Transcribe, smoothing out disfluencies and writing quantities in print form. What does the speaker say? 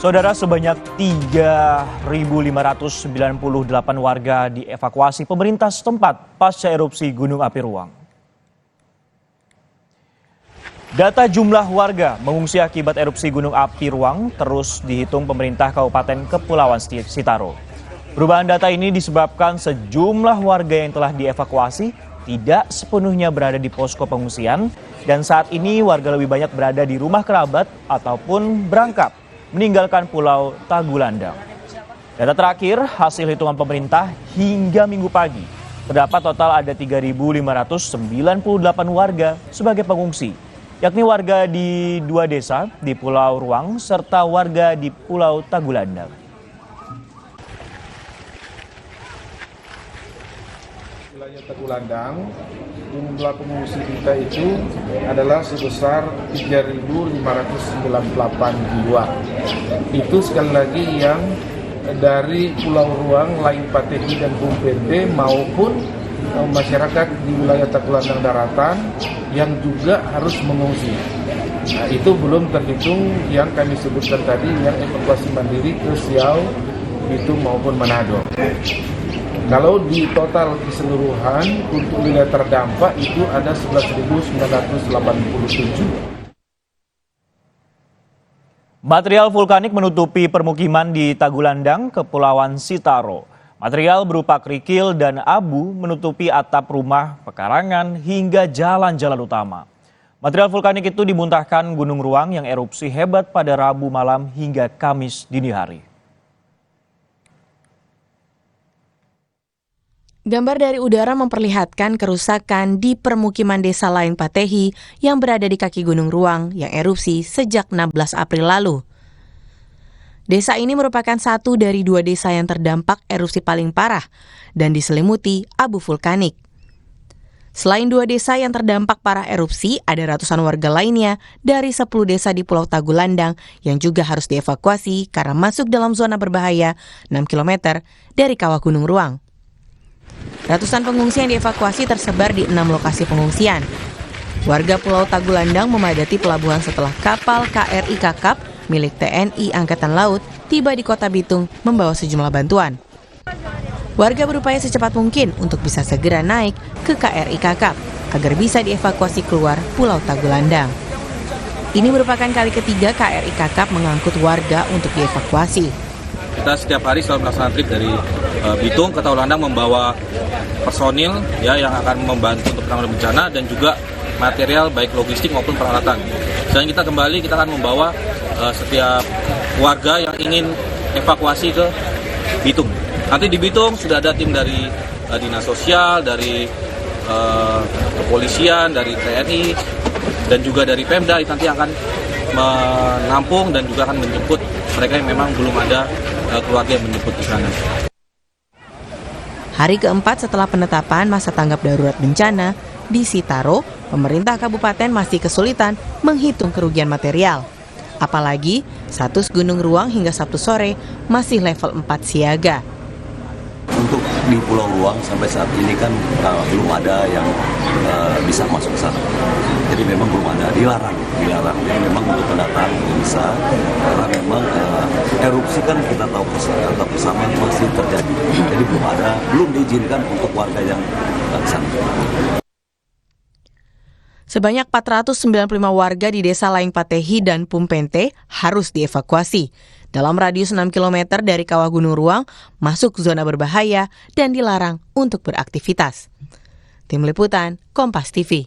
Saudara, sebanyak 3.598 warga dievakuasi pemerintah setempat pasca erupsi Gunung Api Ruang. Data jumlah warga mengungsi akibat erupsi Gunung Api Ruang terus dihitung pemerintah Kabupaten Kepulauan Sitaro. Perubahan data ini disebabkan sejumlah warga yang telah dievakuasi tidak sepenuhnya berada di posko pengungsian dan saat ini warga lebih banyak berada di rumah kerabat ataupun berangkat meninggalkan Pulau Tagulandang. Data terakhir hasil hitungan pemerintah hingga Minggu pagi terdapat total ada 3.598 warga sebagai pengungsi, yakni warga di 2 desa di Pulau Ruang serta warga di Pulau Tagulandang. Wilayah Tagulandang, jumlah pengungsi kita itu adalah sebesar 3.598 jiwa. Itu sekali lagi yang dari Pulau Ruang, Lain Patehi dan Pumpente maupun masyarakat di wilayah Tagulandang Daratan yang juga harus mengungsi. Nah, itu belum terhitung yang kami sebutkan tadi yang evakuasi mandiri ke Siau, Bitung maupun Manado. Kalau di total keseluruhan untuk wilayah terdampak itu ada 11.987. Material vulkanik menutupi permukiman di Tagulandang, Kepulauan Sitaro. Material berupa kerikil dan abu menutupi atap rumah, pekarangan, hingga jalan-jalan utama. Material vulkanik itu dimuntahkan Gunung Ruang yang erupsi hebat pada Rabu malam hingga Kamis dini hari. Gambar dari udara memperlihatkan kerusakan di permukiman desa Lain Patehi yang berada di kaki Gunung Ruang yang erupsi sejak 16 April lalu. Desa ini merupakan satu dari 2 desa yang terdampak erupsi paling parah dan diselimuti abu vulkanik. Selain 2 desa yang terdampak parah erupsi, ada ratusan warga lainnya dari 10 desa di Pulau Tagulandang yang juga harus dievakuasi karena masuk dalam zona berbahaya 6 km dari kawah Gunung Ruang. Ratusan pengungsi yang dievakuasi tersebar di 6 lokasi pengungsian. Warga Pulau Tagulandang memadati pelabuhan setelah kapal KRI Kakap milik TNI Angkatan Laut tiba di Kota Bitung membawa sejumlah bantuan. Warga berupaya secepat mungkin untuk bisa segera naik ke KRI Kakap agar bisa dievakuasi keluar Pulau Tagulandang. Ini merupakan kali ketiga KRI Kakap mengangkut warga untuk dievakuasi. Kita setiap hari selalu melaksanakan trip dari Bitung ke Tagulandang membawa personil yang akan membantu untuk penanganan bencana dan juga material baik logistik maupun peralatan. Selain kita kembali, kita akan membawa setiap warga yang ingin evakuasi ke Bitung. Nanti di Bitung sudah ada tim dari Dinas Sosial, dari kepolisian, dari TNI, dan juga dari Pemda nanti akan menampung dan juga akan menjemput mereka yang memang belum ada keluarga yang menjemput di sana. Hari keempat setelah penetapan masa tanggap darurat bencana di Sitaro, pemerintah kabupaten masih kesulitan menghitung kerugian material. Apalagi status Gunung Ruang hingga Sabtu sore masih level 4 siaga. Untuk di Pulau Ruang sampai saat ini kan belum ada yang bisa masuk ke sana. Jadi memang belum ada, dilarang. Jadi memang untuk pendatang bisa, karena memang erupsi kan kita tahu bersama masih terjadi. Jadi belum diizinkan untuk warga yang ke sana. Sebanyak 495 warga di desa Lain Patehi dan Pumpente harus dievakuasi. Dalam radius 6 km dari kawah Gunung Ruang, masuk zona berbahaya dan dilarang untuk beraktivitas. Tim Liputan, Kompas TV.